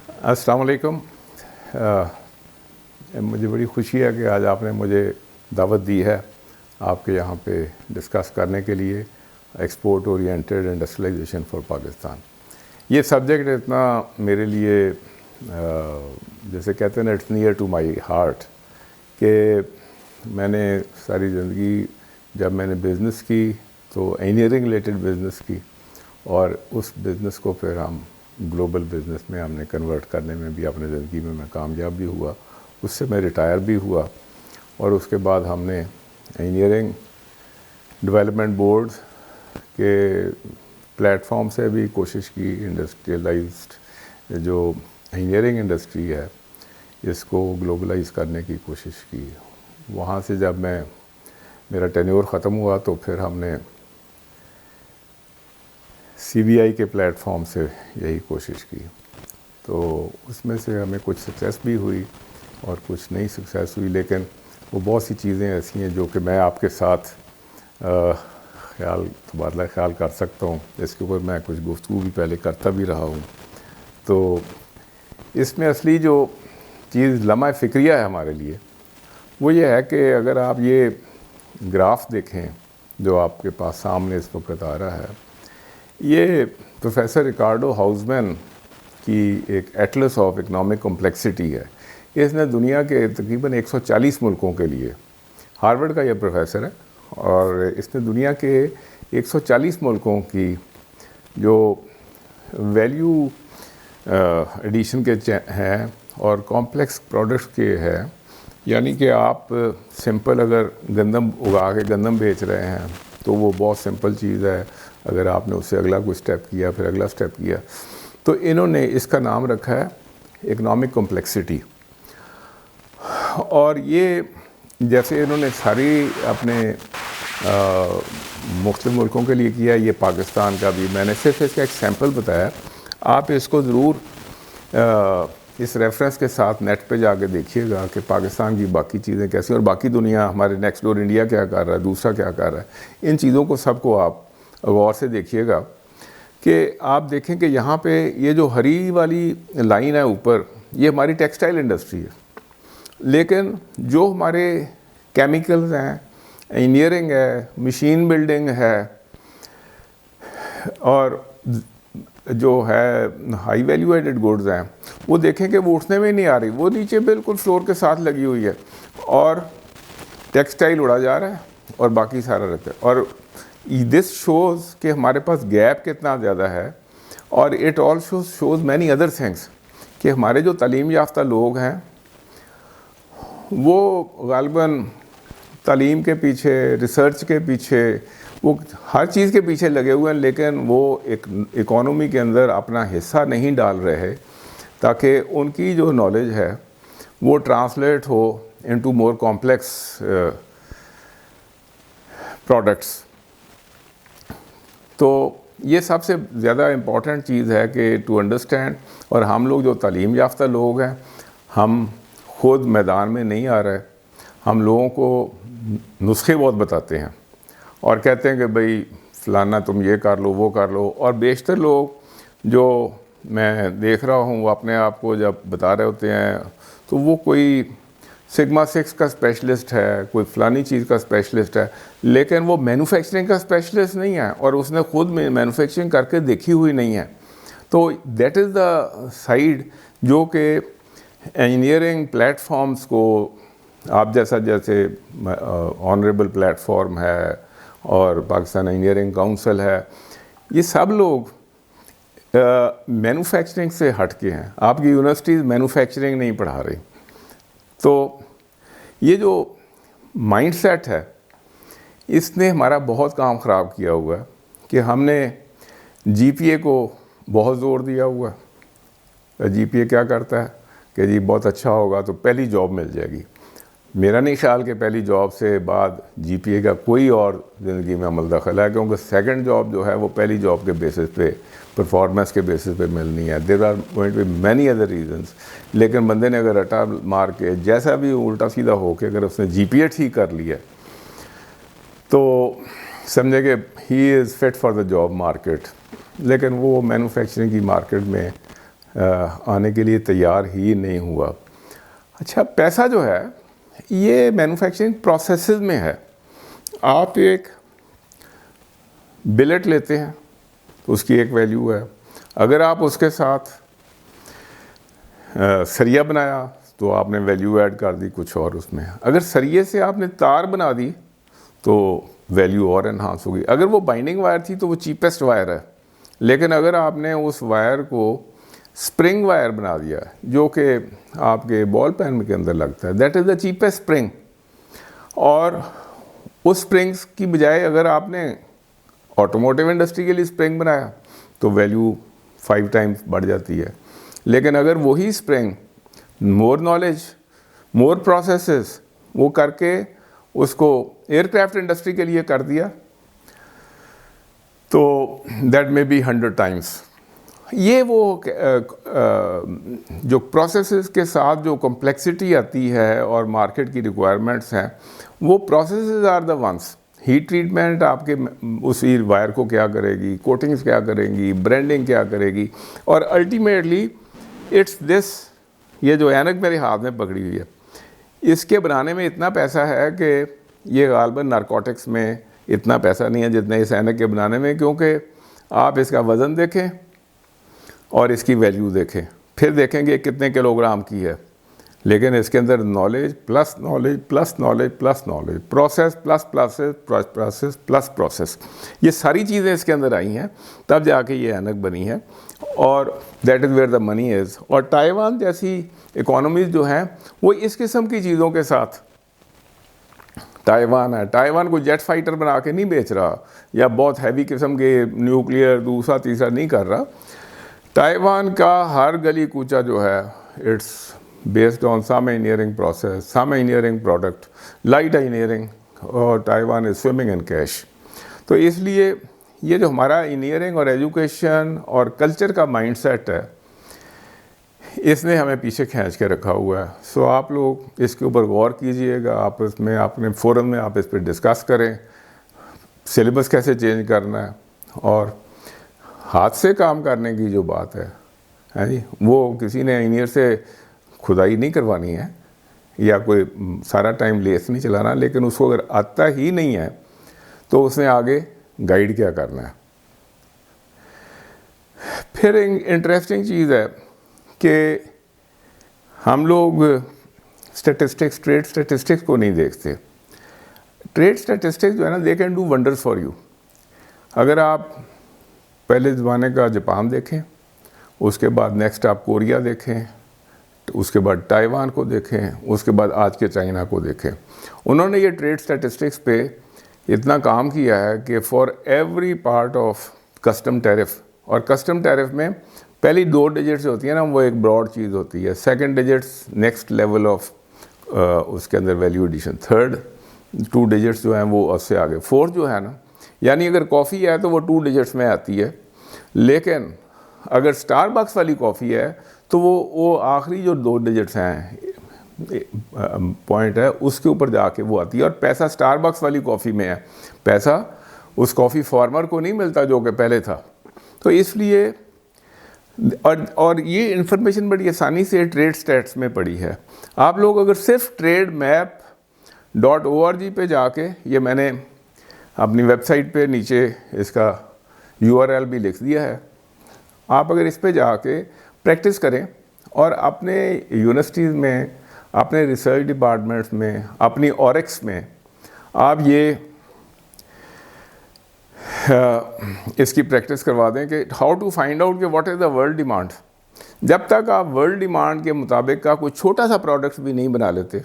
السلام علیکم. مجھے بڑی خوشی ہے کہ آج آپ نے مجھے دعوت دی ہے آپ کے یہاں پہ ڈسکس کرنے کے لیے export oriented industrialization for Pakistan. یہ سبجیکٹ اتنا میرے لیے جیسے کہتے ہیں نا it's near to my heart کہ میں نے ساری زندگی جب میں نے بزنس کی تو انجینئرنگ ریلیٹڈ بزنس کی اور اس بزنس کو پھر ہم گلوبل بزنس میں ہم نے کنورٹ کرنے میں بھی اپنے زندگی میں کامیاب بھی ہوا. اس سے میں ریٹائر بھی ہوا اور اس کے بعد ہم نے انجینئرنگ ڈیولپمنٹ بورڈ کے پلیٹ فارم سے بھی کوشش کی انڈسٹریلائزڈ جو انجینئرنگ انڈسٹری ہے اس کو گلوبلائز کرنے کی کوشش کی. وہاں سے جب میرا ٹینیور ختم ہوا تو پھر ہم نے سی بی آئی کے پلیٹ فارم سے یہی کوشش کی. تو اس میں سے ہمیں کچھ سکسیس بھی ہوئی اور کچھ نہیں سکسیس ہوئی، لیکن وہ بہت سی چیزیں ایسی ہیں جو کہ میں آپ کے ساتھ تبادلہ خیال کر سکتا ہوں. اس کے اوپر میں کچھ گفتگو بھی پہلے کرتا بھی رہا ہوں. تو اس میں اصلی جو چیز لمحہ فکریہ ہے ہمارے لیے وہ یہ ہے کہ اگر آپ یہ گراف دیکھیں جو آپ کے پاس سامنے اس وقت آ رہا ہے، یہ پروفیسر ریکارڈو ہاؤزمین کی ایک ایٹلس آف اکنامک کمپلیکسٹی ہے. اس نے دنیا کے تقریباً 140 ملکوں کے لیے، ہارورڈ کا یہ پروفیسر ہے، اور اس نے دنیا کے 140 ملکوں کی جو ویلیو ایڈیشن کے ہیں اور کمپلیکس پروڈکٹس کے ہیں، یعنی کہ آپ سمپل اگر گندم اگا کے گندم بیچ رہے ہیں تو وہ بہت سمپل چیز ہے. اگر آپ نے اس سے اگلا کوئی سٹیپ کیا پھر اگلا سٹیپ کیا، تو انہوں نے اس کا نام رکھا ہے اکنامک کمپلیکسٹی. اور یہ جیسے انہوں نے ساری اپنے مختلف ملکوں کے لیے کیا، یہ پاکستان کا بھی میں نے صرف اس کا ایک سیمپل بتایا. آپ اس کو ضرور اس ریفرنس کے ساتھ نیٹ پہ جا کے دیکھیے گا کہ پاکستان کی باقی چیزیں کیسی ہیں اور باقی دنیا، ہمارے نیکسٹ ڈور انڈیا کیا کر رہا ہے، دوسرا کیا کر رہا ہے. ان چیزوں کو سب کو آپ غور سے دیکھیے گا کہ آپ دیکھیں کہ یہاں پہ یہ جو ہری والی لائن ہے اوپر، یہ ہماری ٹیکسٹائل انڈسٹری ہے. لیکن جو ہمارے کیمیکلز ہیں، انجینئرنگ ہے، مشین بلڈنگ ہے، اور جو ہے ہائی ویلیو ایڈڈ گوڈز ہیں، وہ دیکھیں کہ وہ اٹھنے میں نہیں آ رہی، وہ نیچے بالکل فلور کے ساتھ لگی ہوئی ہے، اور ٹیکسٹائل اڑا جا رہا ہے اور باقی سارا رہتا ہے. اور دس شوز کہ ہمارے پاس گیپ کتنا زیادہ ہے. اور it also shows many other things کہ ہمارے جو تعلیم یافتہ لوگ ہیں وہ غالباً تعلیم کے پیچھے، ریسرچ کے پیچھے، وہ ہر چیز کے پیچھے لگے ہوئے ہیں، لیکن وہ ایک اکانومی کے اندر اپنا حصہ نہیں ڈال رہے تاکہ ان کی جو نالج ہے وہ ٹرانسلیٹ ہو انٹو مور کمپلیکس پروڈکٹس. تو یہ سب سے زیادہ امپورٹنٹ چیز ہے کہ ٹو انڈرسٹینڈ. اور ہم لوگ جو تعلیم یافتہ لوگ ہیں، ہم خود میدان میں نہیں آ رہے. ہم لوگوں کو نسخے بہت بتاتے ہیں اور کہتے ہیں کہ بھئی فلانا تم یہ کر لو وہ کر لو. اور بیشتر لوگ جو میں دیکھ رہا ہوں وہ اپنے آپ کو جب بتا رہے ہوتے ہیں تو وہ کوئی سگما 6 کا اسپیشلسٹ ہے، کوئی فلانی چیز کا اسپیشلسٹ ہے، لیکن وہ مینوفیکچرنگ کا اسپیشلسٹ نہیں ہے اور اس نے خود میں مینوفیکچرنگ کر کے دیکھی ہوئی نہیں ہے. تو دیٹ از دا سائیڈ جو کہ انجینئرنگ پلیٹ فارمز کو آپ جیسے آنریبل پلیٹ فارم ہے اور پاکستان انجینئرنگ کونسل ہے، یہ سب لوگ مینوفیکچرنگ سے ہٹ کے ہیں. آپ کی یونیورسٹیز مینوفیکچرنگ نہیں پڑھا رہی. تو یہ جو مائنڈ سیٹ ہے اس نے ہمارا بہت کام خراب کیا ہوا ہے کہ ہم نے جی پی اے کو بہت زور دیا ہوا ہے. جی پی اے کیا کرتا ہے کہ جی بہت اچھا ہوگا تو پہلی جاب مل جائے گی. میرا نہیں خیال کہ پہلی جاب سے بعد جی پی اے کا کوئی اور زندگی میں عمل دخل ہے، کیونکہ سیکنڈ جاب جو ہے وہ پہلی جاب کے بیسس پہ، پرفارمنس کے بیسس پہ ملنی ہے. There are going to be many other reasons. لیکن بندے نے اگر رٹا مار کے جیسا بھی الٹا سیدھا ہو کے اگر اس نے جی پی اے ٹھیک کر لیا تو سمجھے کہ he is fit for the job market. لیکن وہ مینوفیکچرنگ کی مارکیٹ میں آنے کے لیے تیار ہی نہیں ہوا. اچھا, پیسہ جو ہے یہ مینوفیکچرنگ پروسیسز میں ہے. آپ ایک بلٹ لیتے ہیں تو اس کی ایک ویلیو ہے. اگر آپ اس کے ساتھ سریا بنایا تو آپ نے ویلیو ایڈ کر دی کچھ اور اس میں. اگر سریے سے آپ نے تار بنا دی تو ویلیو اور انہانس ہوگی. اگر وہ بائنڈنگ وائر تھی تو وہ چیپسٹ وائر ہے. لیکن اگر آپ نے اس وائر کو اسپرنگ وائر بنا دیا جو کہ آپ کے بال پین کے اندر لگتا ہے, that is the cheapest spring. اور اس اسپرنگس کی بجائے اگر آپ نے آٹوموٹیو انڈسٹری کے لیے اسپرنگ بنایا تو ویلیو 5 ٹائمز بڑھ جاتی ہے. لیکن اگر وہی spring more knowledge, more processes وہ کر کے اس کو ایئر کرافٹ انڈسٹری کے لیے کر دیا تو دیٹ میں بی 100 ٹائمز. یہ وہ جو پروسیسز کے ساتھ جو کمپلیکسٹی آتی ہے اور مارکیٹ کی ریکوائرمنٹس ہیں, وہ processes are the ones. Heat treatment آپ کے اسی وائر کو کیا کرے گی, کوٹنگز کیا کریں گی, برینڈنگ کیا کرے گی, اور الٹیمیٹلی اٹس دس. یہ جو اینک میرے ہاتھ میں پکڑی ہوئی ہے, اس کے بنانے میں اتنا پیسہ ہے کہ یہ غالباً نارکوٹکس میں اتنا پیسہ نہیں ہے جتنے اس اینک کے بنانے میں, کیونکہ آپ اس کا وزن دیکھیں اور اس کی ویلیو دیکھیں, پھر دیکھیں گے کتنے کلو گرام کی ہے. لیکن اس کے اندر knowledge plus knowledge plus knowledge plus knowledge, process plus process plus process, یہ ساری چیزیں اس کے اندر آئی ہیں تب جا کے یہ اینک بنی ہے. اور دیٹ از ویئر دا منی از. اور تائیوان جیسی اکانومیز جو ہیں وہ اس قسم کی چیزوں کے ساتھ, تائیوان ہے, تائیوان کو جیٹ فائٹر بنا کے نہیں بیچ رہا یا بہت ہیوی قسم کے نیوکلیئر دوسرا تیسرا نہیں کر رہا. تائیوان کا ہر گلی کوچا جو ہے it's based on some engineering process, some engineering product, light engineering, اور Taiwan is swimming in cash. تو اس لیے یہ جو ہمارا انجینئرنگ اور ایجوکیشن اور کلچر کا مائنڈ سیٹ ہے, اس نے ہمیں پیچھے کھینچ کے رکھا ہوا ہے. سو آپ لوگ اس کے اوپر غور کیجئے گا, آپس میں اپنے فورم میں آپ اس پہ ڈسکس کریں, سلیبس کیسے چینج کرنا ہے, اور ہاتھ سے کام کرنے کی جو بات ہے جی, وہ کسی نے انجینئر سے کھدائی نہیں کروانی ہے یا کوئی سارا ٹائم لیس نہیں چلانا, لیکن اس کو اگر آتا ہی نہیں ہے تو اس نے آگے گائیڈ کیا کرنا ہے. پھر انٹرسٹنگ چیز ہے کہ ہم لوگ اسٹیٹسٹکس, ٹریڈ اسٹیٹسٹکس کو نہیں دیکھتے. ٹریڈ اسٹیٹسٹکس جو ہے نا, they can do wonders for you. اگر آپ پہلے زمانے کا جاپان دیکھیں, اس کے بعد نیکسٹ آپ کوریا دیکھیں, اس کے بعد تائیوان کو دیکھیں, اس کے بعد آج کے چائنا کو دیکھیں, انہوں نے یہ ٹریڈ اسٹیٹسٹکس پہ اتنا کام کیا ہے کہ for every part of custom tariff, اور کسٹم ٹیرف میں پہلی 2 ڈیجٹس ہوتی ہیں نا, وہ ایک براڈ چیز ہوتی ہے. Second digits next level of اس کے اندر ویلیو ایڈیشن. تھرڈ 2 ڈیجٹس جو ہیں وہ اس سے آگے. فورتھ جو ہے نا, یعنی اگر کافی ہے تو وہ 2 ڈیجٹس میں آتی ہے, لیکن اگر اسٹار بکس والی کافی ہے تو وہ آخری جو 2 ڈیجٹس ہیں پوائنٹ ہے اس کے اوپر جا کے وہ آتی ہے. اور پیسہ اسٹار بکس والی کافی میں ہے, پیسہ اس کافی فارمر کو نہیں ملتا جو کہ پہلے تھا. تو اس لیے اور یہ انفارمیشن بڑی آسانی سے ٹریڈ اسٹیٹس میں پڑی ہے. آپ لوگ اگر صرف TradeMap.org پہ جا کے, یہ میں نے اپنی ویب سائٹ پہ نیچے اس کا URL بھی لکھ دیا ہے, آپ اگر اس پہ جا کے پریکٹس کریں اور اپنے یونیورسٹیز میں, اپنے ریسرچ ڈپارٹمنٹس میں, اپنی اورکس میں آپ یہ اس کی پریکٹس کروا دیں کہ ہاؤ ٹو فائنڈ آؤٹ کہ what is the world demand. جب تک آپ ورلڈ ڈیمانڈ کے مطابق کا کوئی چھوٹا سا پروڈکٹ بھی نہیں بنا لیتے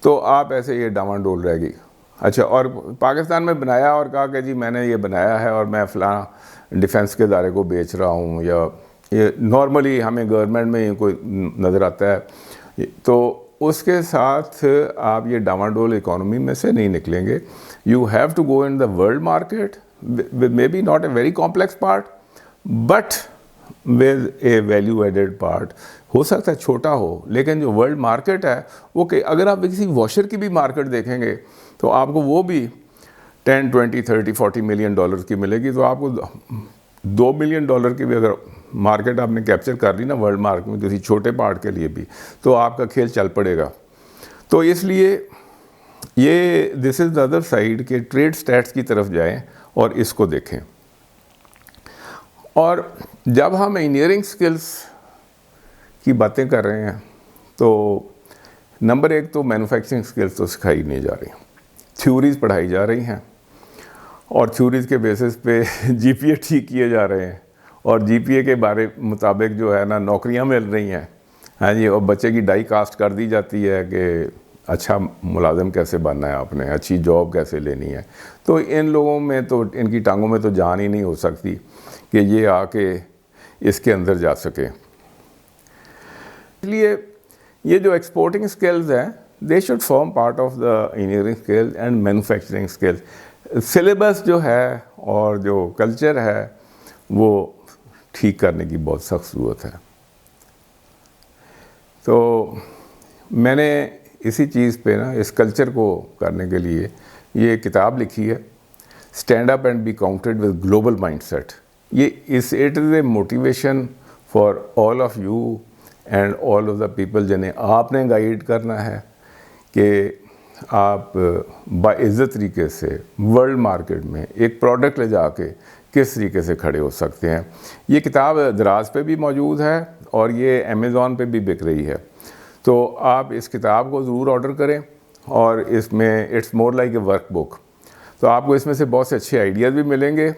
تو آپ ایسے یہ ڈاون ڈول رہ گی. اچھا, اور پاکستان میں بنایا اور کہا کہ جی میں نے یہ بنایا ہے اور میں فلاں ڈیفنس کے ادارے کو بیچ رہا ہوں, یا یہ نارملی ہمیں گورنمنٹ میں کوئی نظر آتا ہے, تو اس کے ساتھ آپ یہ ڈاون ڈول اکانومی میں سے نہیں نکلیں گے. You have to go in the world market with maybe not a very complex part but with a value added part. ہو سکتا ہے چھوٹا ہو, لیکن جو ورلڈ مارکیٹ ہے وہ کہ اگر آپ کسی واشر کی بھی مارکیٹ دیکھیں گے تو آپ کو وہ بھی 10, 20, 30, 40 ملین ڈالر کی ملے گی. تو آپ کو $2 ملین کی بھی اگر مارکیٹ آپ نے کیپچر کر لی نا ورلڈ مارکیٹ میں کسی چھوٹے پارٹ کے لیے بھی, تو آپ کا کھیل چل پڑے گا. تو اس لیے یہ دس از دا ادر سائڈ کہ ٹریڈ اسٹیٹس کی طرف جائیں اور اس کو دیکھیں. اور جب ہم انجینئرنگ سکلز کی باتیں کر رہے ہیں تو نمبر ایک تو مینوفیکچرنگ سکلز تو سکھائی نہیں جا رہی, تھیوریز پڑھائی جا رہی ہیں اور تھیوریز کے بیسس پہ جی پی اے ٹھیک کیے جا رہے ہیں, اور جی پی اے کے بارے مطابق جو ہے نا نوکریاں مل رہی ہیں. ہاں جی, اور بچے کی ڈائی کاسٹ کر دی جاتی ہے کہ اچھا ملازم کیسے بننا ہے آپ نے, اچھی جاب کیسے لینی ہے. تو ان لوگوں میں تو ان کی ٹانگوں میں تو جان ہی نہیں ہو سکتی کہ یہ آ کے اس کے اندر جا سکے. اس لیے یہ جو ایکسپورٹنگ سکلز ہیں they should form part of the engineering skills and manufacturing skills. Syllabus جو ہے اور جو کلچر ہے وہ ٹھیک کرنے کی بہت سخت ضرورت ہے. تو میں نے اسی چیز پہ نا اس کلچر کو کرنے کے لیے یہ کتاب لکھی ہے, stand up and be counted with global mindset. یہ it is a motivation for all of you and all of the people جنہیں آپ نے گائیڈ کرنا ہے کہ آپ باعزت طریقے سے ورلڈ مارکیٹ میں ایک پروڈکٹ لے جا کے کس طریقے سے کھڑے ہو سکتے ہیں. یہ کتاب دراز پہ بھی موجود ہے اور یہ امیزون پہ بھی بک رہی ہے. تو آپ اس کتاب کو ضرور آرڈر کریں, اور اس میں it's more like a workbook. تو آپ کو اس میں سے بہت سے اچھے آئیڈیاز بھی ملیں گے,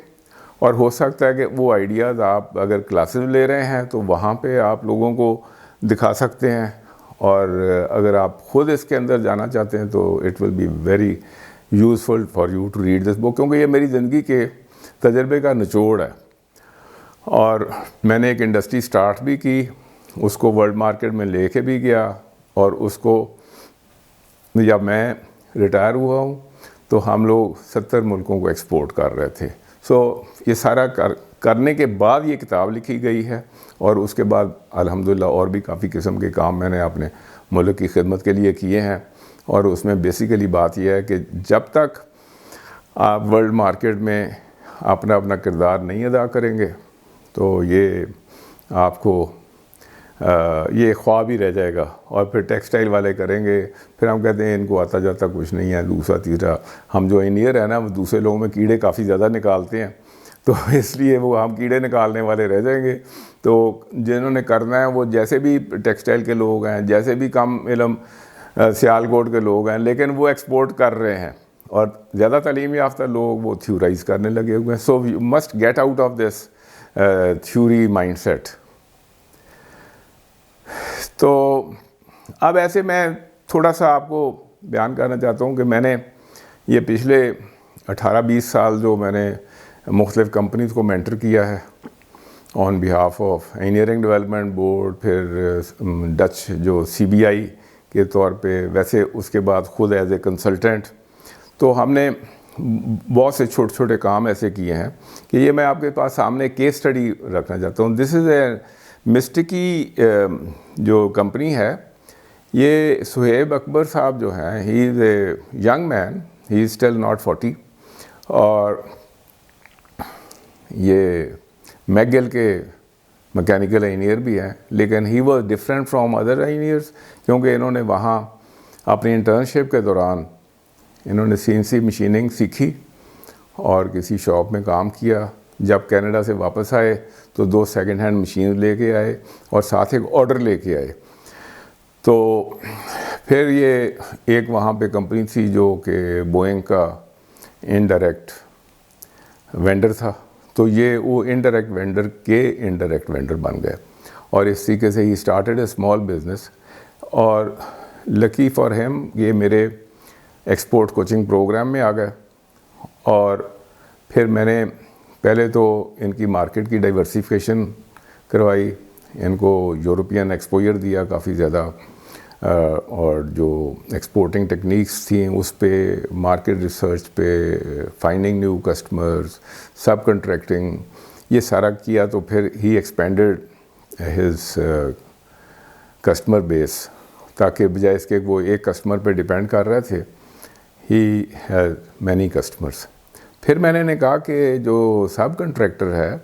اور ہو سکتا ہے کہ وہ آئیڈیاز آپ اگر کلاسز لے رہے ہیں تو وہاں پہ آپ لوگوں کو دکھا سکتے ہیں, اور اگر آپ خود اس کے اندر جانا چاہتے ہیں تو it will be very useful for you to read this book, کیونکہ یہ میری زندگی کے تجربے کا نچوڑ ہے. اور میں نے ایک انڈسٹری سٹارٹ بھی کی, اس کو ورلڈ مارکیٹ میں لے کے بھی گیا, اور اس کو جب میں ریٹائر ہوا ہوں تو ہم لوگ 70 ملکوں کو ایکسپورٹ کر رہے تھے. سو یہ سارا کرنے کے بعد یہ کتاب لکھی گئی ہے, اور اس کے بعد الحمدللہ اور بھی کافی قسم کے کام میں نے اپنے ملک کی خدمت کے لیے کیے ہیں. اور اس میں بیسیکلی بات یہ ہے کہ جب تک آپ ورلڈ مارکیٹ میں اپنا اپنا کردار نہیں ادا کریں گے تو یہ آپ کو یہ خواب ہی رہ جائے گا. اور پھر ٹیکسٹائل والے کریں گے, پھر ہم کہتے ہیں ان کو آتا جاتا کچھ نہیں ہے. دوسرا تیسرا ہم جو انجینئر ہیں نا وہ دوسرے لوگوں میں کیڑے کافی زیادہ نکالتے ہیں, تو اس لیے وہ ہم کیڑے نکالنے والے رہ جائیں گے. تو جنہوں نے کرنا ہے وہ جیسے بھی ٹیکسٹائل کے لوگ ہیں, جیسے بھی کم علم سیالکوٹ کے لوگ ہیں, لیکن وہ ایکسپورٹ کر رہے ہیں, اور زیادہ تعلیم یافتہ لوگ وہ تھیورائز کرنے لگے ہوئے ہیں. So you must get out of this theory mindset. تو اب ایسے میں تھوڑا سا آپ کو بیان کرنا چاہتا ہوں کہ میں نے یہ پچھلے 18-20 سال جو میں نے مختلف کمپنیز کو مینٹر کیا ہے on behalf of engineering development board, پھر ڈچ جو CBI کے طور پہ, ویسے اس کے بعد خود ایز اے کنسلٹنٹ. تو ہم نے بہت سے چھوٹے چھوٹے کام ایسے کیے ہیں کہ یہ میں آپ کے پاس سامنے کیس اسٹڈی رکھنا چاہتا ہوں. دس از اے مسٹکی جو کمپنی ہے, یہ صہیب اکبر صاحب جو ہیں, he is a young man, he is still not 40, اور یہ میگل کے مکینیکل انجینئر بھی ہیں, لیکن he was different from other engineers, کیونکہ انہوں نے وہاں اپنی انٹرنشپ کے دوران انہوں نے CNC مشیننگ سیکھی اور کسی شاپ میں کام کیا. جب کینیڈا سے واپس آئے تو 2 سیکنڈ ہینڈ مشین لے کے آئے اور ساتھ ایک آرڈر لے کے آئے. تو پھر یہ ایک وہاں پہ کمپنی تھی جو کہ بوئنگ کا انڈائریکٹ وینڈر تھا, تو یہ وہ انڈائریکٹ وینڈر کے انڈائریکٹ وینڈر بن گئے, اور اس طریقے سے he started a small business. اور لکی فار ہیم یہ میرے ایکسپورٹ کوچنگ پروگرام میں آ گئے, اور پھر میں نے پہلے تو ان کی مارکیٹ کی ڈائیورسیفیکیشن کروائی, ان کو یورپین ایکسپوئر دیا کافی زیادہ, اور جو ایکسپورٹنگ ٹیکنیکس تھیں اس پہ, مارکیٹ ریسرچ پہ, فائنڈنگ نیو کسٹمرز, سب کنٹریکٹنگ, یہ سارا کیا. تو پھر ہی ایکسپینڈڈ ہز کسٹمر بیس, تاکہ بجائے اس کے وہ ایک کسٹمر پہ ڈیپینڈ کر رہے تھے, ہی ہیز مینی کسٹمرز. پھر میں نے کہا کہ جو سب کنٹریکٹر ہے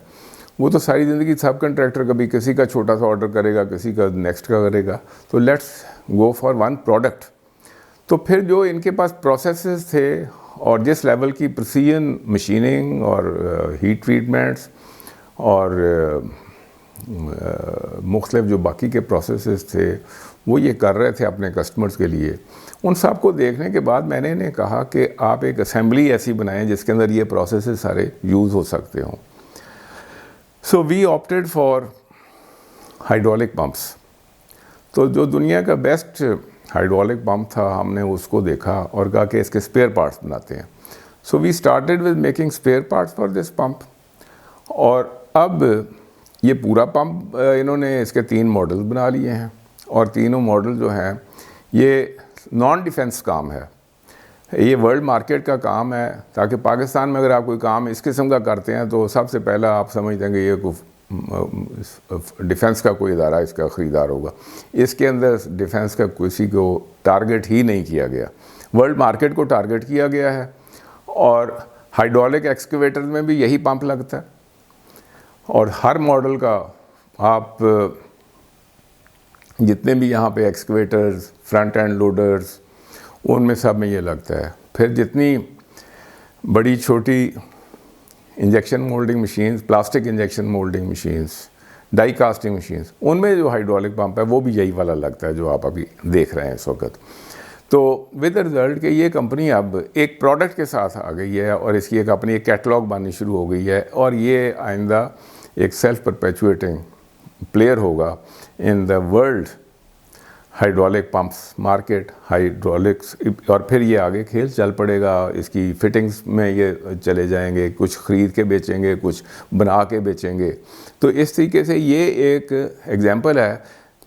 وہ تو ساری زندگی سب کنٹریکٹر کبھی کسی کا چھوٹا سا آرڈر کرے گا, کسی کا نیکسٹ کا کرے گا, تو let's go for one product. تو پھر جو ان کے پاس پروسیسز تھے اور جس لیول کی پرسیجن مشیننگ اور ہیٹ ٹریٹمنٹس اور مختلف جو باقی کے پروسیسز تھے وہ یہ کر رہے تھے اپنے کسٹمرز کے لیے, ان سب کو دیکھنے کے بعد میں نے انہیں کہا کہ آپ ایک اسمبلی ایسی بنائیں جس کے اندر یہ پروسیسز سارے یوز ہو سکتے ہوں. سو وی آپٹیڈ فار ہائیڈرولک پمپس. تو جو دنیا کا بیسٹ ہائیڈرولک پمپ تھا ہم نے اس کو دیکھا اور کہا کہ اس کے اسپیئر پارٹس بناتے ہیں. So we started with making spare parts for this pump. اور اب یہ پورا پمپ انہوں نے اس کے 3 ماڈل بنا لیے ہیں, اور تینوں ماڈل جو ہیں یہ نان ڈیفنس کام ہے, یہ ورلڈ مارکیٹ کا کام ہے. تاکہ پاکستان میں اگر آپ کوئی کام اس قسم کا کرتے ہیں تو سب سے پہلا آپ سمجھتے ہیں کہ یہ ڈیفنس کا کوئی ادارہ اس کا خریدار ہوگا. اس کے اندر ڈیفنس کا کسی کو ٹارگٹ ہی نہیں کیا گیا, ورلڈ مارکیٹ کو ٹارگٹ کیا گیا ہے. اور ہائیڈرولک ایکسکیویٹر میں بھی یہی پمپ لگتا ہے, اور ہر ماڈل کا آپ جتنے بھی یہاں پہ ایکسکیویٹرز, فرنٹ اینڈ لوڈرز, ان میں سب میں یہ لگتا ہے. پھر جتنی بڑی چھوٹی injection moulding machines, plastic injection moulding machines, die casting machines, ان میں جو ہائیڈرولک پمپ ہے وہ بھی یہی والا لگتا ہے جو آپ ابھی دیکھ رہے ہیں اس وقت. تو ود رزلٹ کہ یہ کمپنی اب ایک پروڈکٹ کے ساتھ آ گئی ہے اور اس کی ایک اپنی ایک کیٹلاگ بنانی شروع ہو گئی ہے, اور یہ آئندہ ایک سیلف پرپیچویٹنگ پلیئر ہوگا in the world hydraulic pumps market, hydraulics. اور پھر یہ آگے کھیل چل پڑے گا, اس کی فٹنگز میں یہ چلے جائیں گے, کچھ خرید کے بیچیں گے, کچھ بنا کے بیچیں گے. تو اس طریقے سے یہ ایک ایگزامپل ہے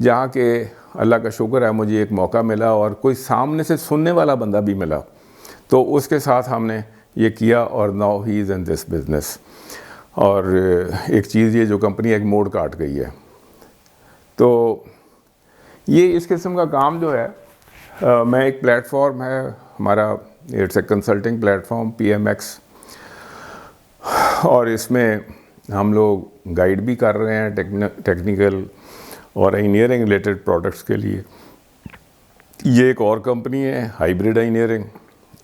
جہاں کہ اللہ کا شکر ہے مجھے ایک موقع ملا اور کوئی سامنے سے سننے والا بندہ بھی ملا, تو اس کے ساتھ ہم نے یہ کیا, اور now he is in this business. اور ایک چیز یہ جو کمپنی ایک موڑ کاٹ گئی ہے. تو یہ اس قسم کا کام جو ہے میں ایک پلیٹ فارم ہے ہمارا, it's a consulting platform PMX, اور اس میں ہم لوگ گائیڈ بھی کر رہے ہیں ٹیکنیکل اور انجینئرنگ ریلیٹڈ پروڈکٹس کے لیے. یہ ایک اور کمپنی ہے ہائیبریڈ انجینئرنگ,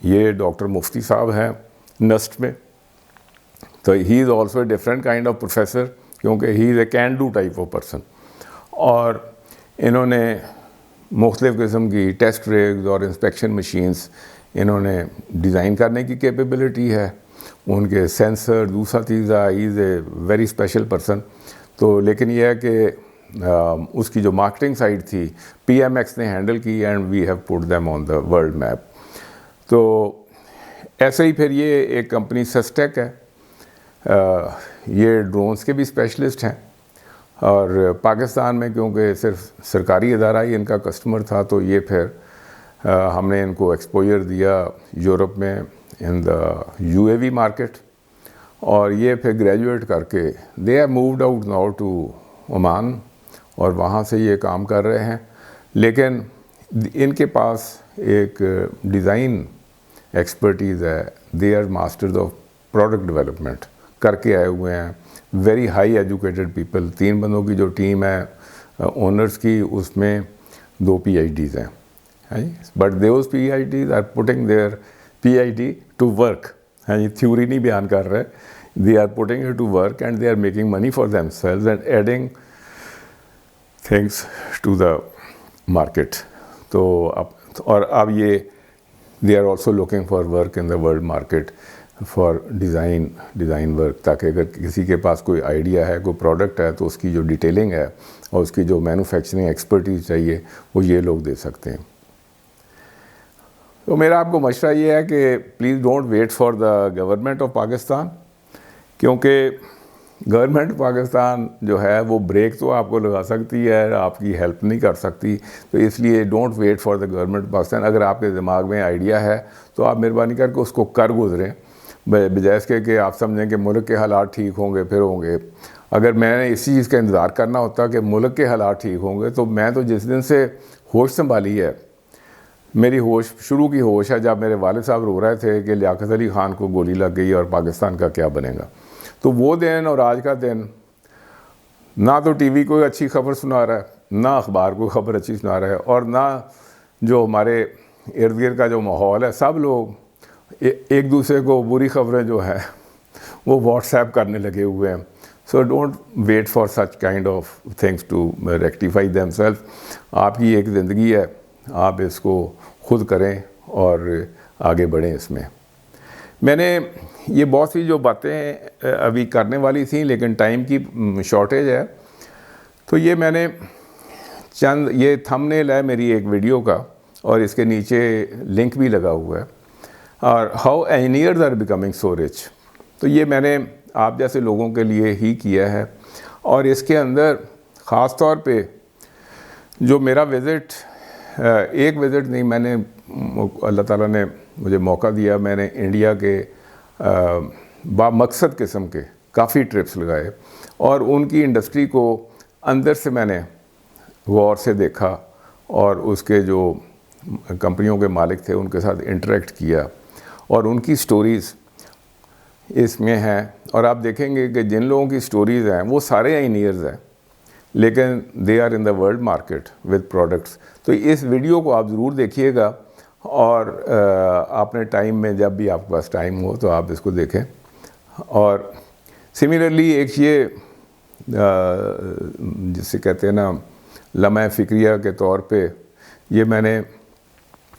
یہ ڈاکٹر مفتی صاحب ہیں نسٹ میں. تو he is also a different kind of professor, کیونکہ he is a can do type of person. اور انہوں نے مختلف قسم کی ٹیسٹ ریگز اور انسپیکشن مشینز انہوں نے ڈیزائن کرنے کی کیپیبلٹی ہے, ان کے سینسر, دوسرا چیز ہی is a very special person. تو لیکن یہ ہے کہ اس کی جو مارکیٹنگ سائڈ تھی PMX نے ہینڈل کی, and we have put them on the world map. تو ایسے ہی پھر یہ ایک کمپنی سسٹیک ہے, یہ ڈرونز کے بھی اسپیشلسٹ ہیں, اور پاکستان میں کیونکہ صرف سرکاری ادارہ ہی ان کا کسٹمر تھا تو یہ پھر ہم نے ان کو ایکسپوجر دیا یورپ میں ان دا UAV مارکیٹ, اور یہ پھر گریجویٹ کر کے they are moved out now to Oman, اور وہاں سے یہ کام کر رہے ہیں. لیکن ان کے پاس ایک ڈیزائن ایکسپرٹیز ہے, they are masters of product development کر کے آئے ہوئے ہیں, ویری ہائی ایجوکیٹڈ پیپل. 3 بندوں کی جو ٹیم ہے اونرز کی, اس میں 2 PhDs ہیں, but those PhDs are putting their PhD to work. Theory نہیں بیان کر رہے, they are putting it to work and they are making money for themselves and adding things to the market. تو اب یہ they are also looking for work in the world market for design work, تاکہ اگر کسی کے پاس کوئی idea ہے, کوئی پروڈکٹ ہے, تو اس کی جو ڈیٹیلنگ ہے اور اس کی جو مینوفیکچرنگ ایکسپرٹیز چاہیے وہ یہ لوگ دے سکتے ہیں. تو میرا آپ کو مشورہ یہ ہے کہ please don't wait for the government of Pakistan, کیونکہ گورنمنٹ پاکستان جو ہے وہ بریک تو آپ کو لگا سکتی ہے, آپ کی ہیلپ نہیں کر سکتی. تو اس لیے don't wait for the government Pakistan. اگر آپ کے دماغ میں آئیڈیا ہے تو آپ مہربانی کر کے اس کو کر گزریں, بجائے اس کے کہ آپ سمجھیں کہ ملک کے حالات ٹھیک ہوں گے پھر ہوں گے. اگر میں نے اسی چیز کا انتظار کرنا ہوتا کہ ملک کے حالات ٹھیک ہوں گے, تو میں تو جس دن سے ہوش سنبھالی ہے, میری ہوش شروع کی ہوش ہے جب میرے والد صاحب رو رہے تھے کہ لیاقت علی خان کو گولی لگ گئی اور پاکستان کا کیا بنے گا. تو وہ دن اور آج کا دن نہ تو ٹی وی کوئی اچھی خبر سنا رہا ہے، نہ اخبار کوئی خبر اچھی سنا رہا ہے، اور نہ جو ہمارے ارد گرد کا جو ماحول ہے، سب لوگ ایک دوسرے کو بری خبریں جو ہے وہ واٹس ایپ کرنے لگے ہوئے ہیں. So don't wait for such kind of things to rectify them self. آپ کی ایک زندگی ہے، آپ اس کو خود کریں اور آگے بڑھیں. اس میں نے یہ بہت سی جو باتیں ابھی کرنے والی تھیں، لیکن ٹائم کی شارٹیج ہے، تو یہ میں نے چند یہ تھم نیل ہے میری ایک ویڈیو کا، اور اس کے نیچے لنک بھی لگا ہوا ہے، اور how engineers are becoming so rich. تو یہ میں نے آپ جیسے لوگوں کے لیے ہی کیا ہے. اور اس کے اندر خاص طور پہ جو میرا وزٹ، ایک وزٹ نہیں، میں نے اللہ تعالیٰ نے مجھے موقع دیا، میں نے انڈیا کے بامقصد قسم کے کافی ٹرپس لگائے، اور ان کی انڈسٹری کو اندر سے میں نے غور سے دیکھا، اور اس کے جو کمپنیوں کے مالک تھے ان کے ساتھ انٹریکٹ کیا، اور ان کی سٹوریز اس میں ہیں. اور آپ دیکھیں گے کہ جن لوگوں کی سٹوریز ہیں وہ سارے انجینئرز ہیں، لیکن they are in the world market with products. تو اس ویڈیو کو آپ ضرور دیکھیے گا، اور اپنے ٹائم میں جب بھی آپ کے پاس ٹائم ہو تو آپ اس کو دیکھیں. اور سملرلی ایک یہ جسے کہتے ہیں نا لمحہ فکریہ کے طور پہ، یہ میں نے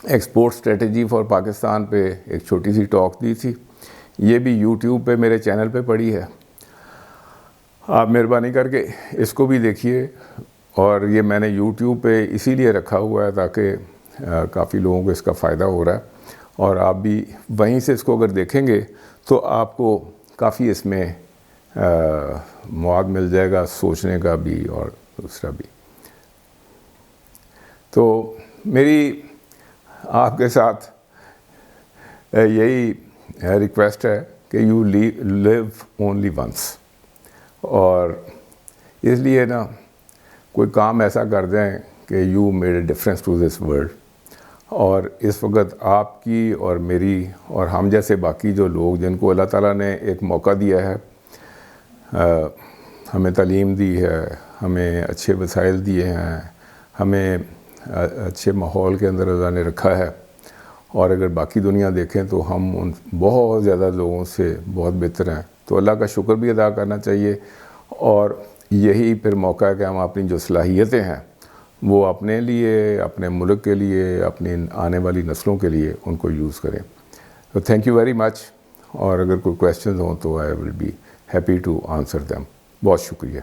ایکسپورٹ اسٹریٹجی فار پاکستان پہ ایک چھوٹی سی ٹاک دی تھی. یہ بھی یوٹیوب پہ میرے چینل پہ پڑی ہے، آپ مہربانی کر کے اس کو بھی دیکھیے. اور یہ میں نے یوٹیوب پہ اسی لیے رکھا ہوا ہے تاکہ کافی لوگوں کو اس کا فائدہ ہو رہا ہے، اور آپ بھی وہیں سے اس کو اگر دیکھیں گے تو آپ کو کافی اس میں مواد مل جائے گا سوچنے کا بھی اور دوسرا بھی. تو میری آپ کے ساتھ یہی ریکویسٹ ہے کہ یو لیو اونلی ونس، اور اس لیے نا کوئی کام ایسا کر دیں کہ you made a difference to this world. اور اس وقت آپ کی اور میری اور ہم جیسے باقی جو لوگ جن کو اللہ تعالیٰ نے ایک موقع دیا ہے، ہمیں تعلیم دی ہے، ہمیں اچھے وسائل دیے ہیں، ہمیں اچھے ماحول کے اندر اللہ نے رکھا ہے، اور اگر باقی دنیا دیکھیں تو ہم ان بہت زیادہ لوگوں سے بہت بہتر ہیں. تو اللہ کا شکر بھی ادا کرنا چاہیے، اور یہی پھر موقع ہے کہ ہم اپنی جو صلاحیتیں ہیں وہ اپنے لیے، اپنے ملک کے لیے، اپنی آنے والی نسلوں کے لیے ان کو یوز کریں. تو تھینک یو ویری مچ، اور اگر کوئی کویسچنز ہوں تو I will be happy to answer them. بہت شکریہ.